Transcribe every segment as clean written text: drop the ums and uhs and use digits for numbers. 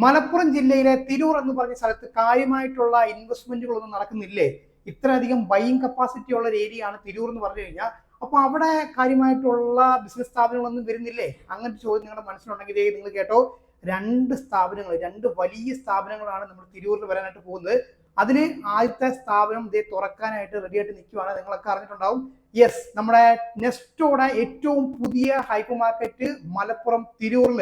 മലപ്പുറം ജില്ലയിലെ തിരൂർ എന്ന് പറഞ്ഞ സ്ഥലത്ത് കാര്യമായിട്ടുള്ള ഇൻവെസ്റ്റ്മെന്റുകളൊന്നും നടക്കുന്നില്ലേ? ഇത്രയധികം ബൈയിങ് കപ്പാസിറ്റി ഉള്ള ഒരു ഏരിയ ആണ് തിരൂർ എന്ന് പറഞ്ഞു കഴിഞ്ഞാൽ. അപ്പൊ അവിടെ കാര്യമായിട്ടുള്ള ബിസിനസ് സ്ഥാപനങ്ങളൊന്നും വരുന്നില്ലേ? അങ്ങനത്തെ ചോദ്യം നിങ്ങളുടെ മനസ്സിലുണ്ടെങ്കിൽ നിങ്ങൾ കേട്ടോ, രണ്ട് വലിയ സ്ഥാപനങ്ങളാണ് നമ്മൾ തിരൂരിൽ വരാനായിട്ട് പോകുന്നത്. അതിന് ആദ്യത്തെ സ്ഥാപനം ഇതേ തുറക്കാനായിട്ട് റെഡി ആയിട്ട് നിൽക്കുവാണ്. നിങ്ങളൊക്കെ അറിഞ്ഞിട്ടുണ്ടാവും. യെസ്, നമ്മുടെ നെസ്റ്റോയുടെ ഏറ്റവും പുതിയ ഹൈപ്പർ മാർക്കറ്റ് മലപ്പുറം തിരൂരിൽ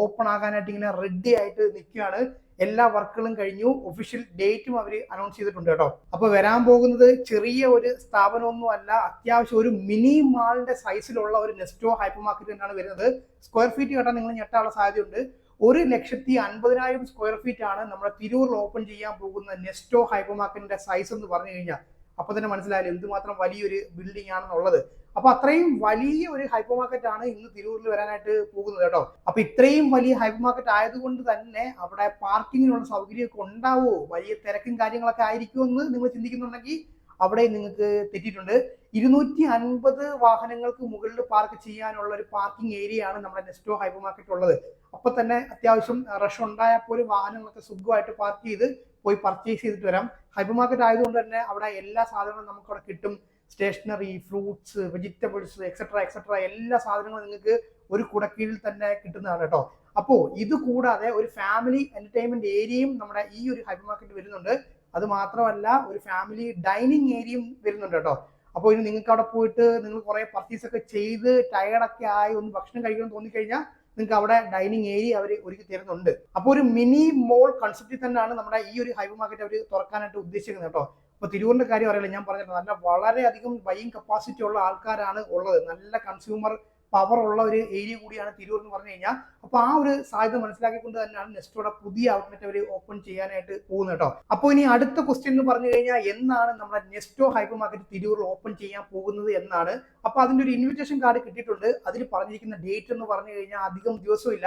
ഓപ്പൺ ആകാനായിട്ട് ഇങ്ങനെ റെഡി ആയിട്ട് നിൽക്കുകയാണ്. എല്ലാ വർക്കുകളും കഴിഞ്ഞു. ഒഫീഷ്യൽ ഡേറ്റും അവർ അനൗൺസ് ചെയ്തിട്ടുണ്ട് കേട്ടോ. അപ്പൊ വരാൻ പോകുന്നത് ചെറിയ ഒരു സ്ഥാപനമൊന്നും അല്ല, അത്യാവശ്യം ഒരു മിനി മാളിന്റെ സൈസിലുള്ള ഒരു നെസ്റ്റോ ഹൈപ്പർ മാർക്കറ്റ് തന്നെയാണ് വരുന്നത്. സ്ക്വയർ ഫീറ്റ് കേട്ടാൽ നിങ്ങൾ ഞെട്ടാനുള്ള സാധ്യതയുണ്ട്. 1,50,50,000 സ്ക്വയർ ഫീറ്റ് ആണ് നമ്മുടെ തിരൂരിൽ ഓപ്പൺ ചെയ്യാൻ പോകുന്ന നെസ്റ്റോ ഹൈപ്പർ മാർക്കറ്റിന്റെ സൈസ് എന്ന് പറഞ്ഞു കഴിഞ്ഞാൽ. അപ്പൊ തന്നെ മനസ്സിലായാലും എന്തുമാത്രം വലിയൊരു ബിൽഡിംഗ് ആണെന്നുള്ളത്. അപ്പൊ അത്രയും വലിയ ഒരു ഹൈപ്പർ മാർക്കറ്റ് ആണ് ഇന്ന് തിരൂരിൽ വരാനായിട്ട് പോകുന്നത് കേട്ടോ. അപ്പൊ ഇത്രയും വലിയ ഹൈപ്പർ മാർക്കറ്റ് ആയതുകൊണ്ട് തന്നെ അവിടെ പാർക്കിങ്ങിനുള്ള സൗകര്യമൊക്കെ ഉണ്ടാവുമോ, വലിയ തിരക്കും കാര്യങ്ങളൊക്കെ ആയിരിക്കുമെന്ന് നിങ്ങൾ ചിന്തിക്കുന്നുണ്ടെങ്കിൽ അവിടെ നിങ്ങൾക്ക് തെറ്റിയിട്ടുണ്ട്. 250 വാഹനങ്ങൾക്ക് മുകളിൽ പാർക്ക് ചെയ്യാനുള്ള ഒരു പാർക്കിംഗ് ഏരിയ ആണ് നമ്മുടെ നെസ്റ്റോ ഹൈപ്പർ മാർക്കറ്റ് ഉള്ളത്. അപ്പൊ തന്നെ അത്യാവശ്യം റഷ് ഉണ്ടായാൽ പോലും വാഹനങ്ങളൊക്കെ സുഖമായിട്ട് പാർക്ക് ചെയ്ത് പോയി പർച്ചേസ് ചെയ്തിട്ട് വരാം. ഹൈപ്പർ മാർക്കറ്റ് ആയതുകൊണ്ട് തന്നെ അവിടെ എല്ലാ സാധനങ്ങളും നമുക്ക് അവിടെ കിട്ടും. സ്റ്റേഷനറി, ഫ്രൂട്ട്സ്, വെജിറ്റബിൾസ്, എക്സെട്ര എല്ലാ സാധനങ്ങളും നിങ്ങൾക്ക് ഒരു കുടക്കീഴിൽ തന്നെ കിട്ടുന്നതാണ് കേട്ടോ. അപ്പോൾ ഇത് കൂടാതെ ഒരു ഫാമിലി എന്റർടൈൻമെന്റ് ഏരിയയും നമ്മുടെ ഈ ഒരു ഹൈപ്പർ മാർക്കറ്റ് വരുന്നുണ്ട്. അത് മാത്രമല്ല ഒരു ഫാമിലി ഡൈനിങ് ഏരിയയും വരുന്നുണ്ട് കേട്ടോ. അപ്പോൾ ഇനി നിങ്ങൾക്ക് അവിടെ പോയിട്ട് നിങ്ങൾ കുറെ പർച്ചേസ് ഒക്കെ ചെയ്ത് ടയർഡൊക്കെ ആയി ഒന്ന് ഭക്ഷണം കഴിക്കണം തോന്നിക്കഴിഞ്ഞാൽ നിങ്ങൾക്ക് അവിടെ ഡൈനിങ് ഏരിയ അവർ ഒരുക്കി തരുന്നുണ്ട്. അപ്പോൾ ഒരു മിനി മോൾ കൺസെപ്റ്റിൽ തന്നെയാണ് നമ്മുടെ ഈ ഒരു ഹൈപ്പർ മാർക്കറ്റ് അവർ തുറക്കാനായിട്ട് ഉദ്ദേശിക്കുന്നത് കേട്ടോ. അപ്പൊ തിരൂരിന്റെ കാര്യം അറിയില്ല, ഞാൻ പറഞ്ഞിട്ടുണ്ട്, നല്ല വളരെയധികം ബൈയിങ് കപ്പാസിറ്റി ഉള്ള ആൾക്കാരാണ് ഉള്ളത്. നല്ല കൺസ്യൂമർ പവർ ഉള്ള ഒരു ഏരിയ കൂടിയാണ് തിരൂർ എന്ന് പറഞ്ഞു കഴിഞ്ഞാൽ. അപ്പൊ ആ ഒരു സാധ്യത മനസ്സിലാക്കിക്കൊണ്ട് തന്നെയാണ് നെസ്റ്റോയുടെ പുതിയ ഔട്ട്ലെറ്റ് അവർ ഓപ്പൺ ചെയ്യാനായിട്ട് പോകുന്നത് കേട്ടോ. അപ്പോൾ ഇനി അടുത്ത ക്വസ്റ്റ്യൻ എന്ന് പറഞ്ഞു കഴിഞ്ഞാൽ, എന്നാണ് നമ്മുടെ നെസ്റ്റോ ഹൈപ്പർ മാർക്കറ്റ് തിരൂരിൽ ഓപ്പൺ ചെയ്യാൻ പോകുന്നത് എന്നാണ്. അപ്പൊ അതിന്റെ ഒരു ഇൻവിറ്റേഷൻ കാർഡ് കിട്ടിയിട്ടുണ്ട്. അതിൽ പറഞ്ഞിരിക്കുന്ന ഡേറ്റ് എന്ന് പറഞ്ഞു കഴിഞ്ഞാൽ അധികം ദിവസമില്ല.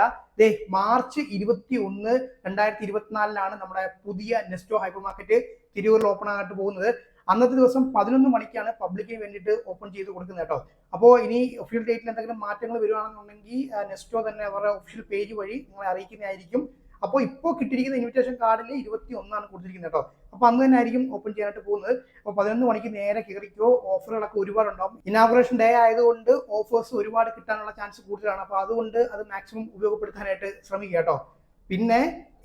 മാർച്ച് 21, 2024 നമ്മുടെ പുതിയ നെസ്റ്റോ ഹൈപ്പർ മാർക്കറ്റ് തിരൂരിൽ ഓപ്പൺ ആകാനായിട്ട് പോകുന്നത്. അന്നത്തെ ദിവസം 11 മണിക്കാണ് പബ്ലിക്കിന് വേണ്ടിയിട്ട് ഓപ്പൺ ചെയ്ത് കൊടുക്കുന്നത് കേട്ടോ. അപ്പോൾ ഇനി ഒഫീഷ്യൽ ഡേറ്റിൽ എന്തെങ്കിലും മാറ്റങ്ങൾ വരുവാണെന്നുണ്ടെങ്കിൽ നെസ്റ്റോ തന്നെ അവരുടെ ഒഫീഷ്യൽ പേജ് വഴി നിങ്ങളെ അറിയിക്കുന്നതായിരിക്കും. അപ്പോൾ ഇപ്പോൾ കിട്ടിയിരിക്കുന്ന ഇൻവിറ്റേഷൻ കാർഡിൽ 21 കൊടുത്തിരിക്കുന്നത് കേട്ടോ. അപ്പൊ അന്ന് തന്നെ ആയിരിക്കും ഓപ്പൺ ചെയ്യാനായിട്ട് പോകുന്നത്. അപ്പോൾ 11 മണിക്ക് നേരെ കയറിക്കോ. ഓഫറുകളൊക്കെ ഒരുപാടുണ്ടാവും. ഇനാഗുറേഷൻ ഡേ ആയതുകൊണ്ട് ഓഫേഴ്സ് ഒരുപാട് കിട്ടാനുള്ള ചാൻസ് കൂടുതലാണ്. അപ്പോൾ അതുകൊണ്ട് അത് മാക്സിമം ഉപയോഗപ്പെടുത്താനായിട്ട് ശ്രമിക്കുക കേട്ടോ. പിന്നെ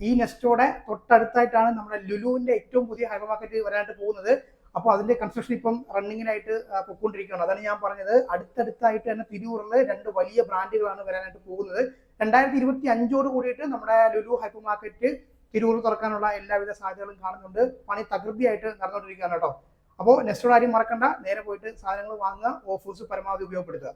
ഈ നെസ്റ്റോയുടെ തൊട്ടടുത്തായിട്ടാണ് നമ്മുടെ ലുലുവിന്റെ ഏറ്റവും പുതിയ ഹൈപ്പർ മാർക്കറ്റ് വരാനായിട്ട് പോകുന്നത്. അപ്പോൾ അതിന്റെ കൺസ്ട്രക്ഷൻ ഇപ്പം റണ്ണിങ്ങിനായിട്ട് പൊയ്ക്കൊണ്ടിരിക്കുകയാണ്. അതാണ് ഞാൻ പറഞ്ഞത്, അടുത്തടുത്തായിട്ട് തന്നെ തിരൂരിൽ 2 വലിയ ബ്രാൻഡുകളാണ് വരാനായിട്ട് പോകുന്നത്. 2025 കൂടിയിട്ട് നമ്മുടെ ലുലു ഹൈപ്പർ മാർക്കറ്റ് തിരൂരിൽ തുറക്കാനുള്ള എല്ലാവിധ സാധ്യതകളും കാണുന്നുണ്ട്. പണി തകൃതിയായിട്ട് നടന്നുകൊണ്ടിരിക്കുകയാണ് കേട്ടോ. അപ്പോൾ നെസ്റ്റോയുടെ കാര്യം മറക്കണ്ട, നേരെ പോയിട്ട് സാധനങ്ങൾ വാങ്ങുക, ഓഫേഴ്സ് പരമാവധി ഉപയോഗപ്പെടുത്തുക.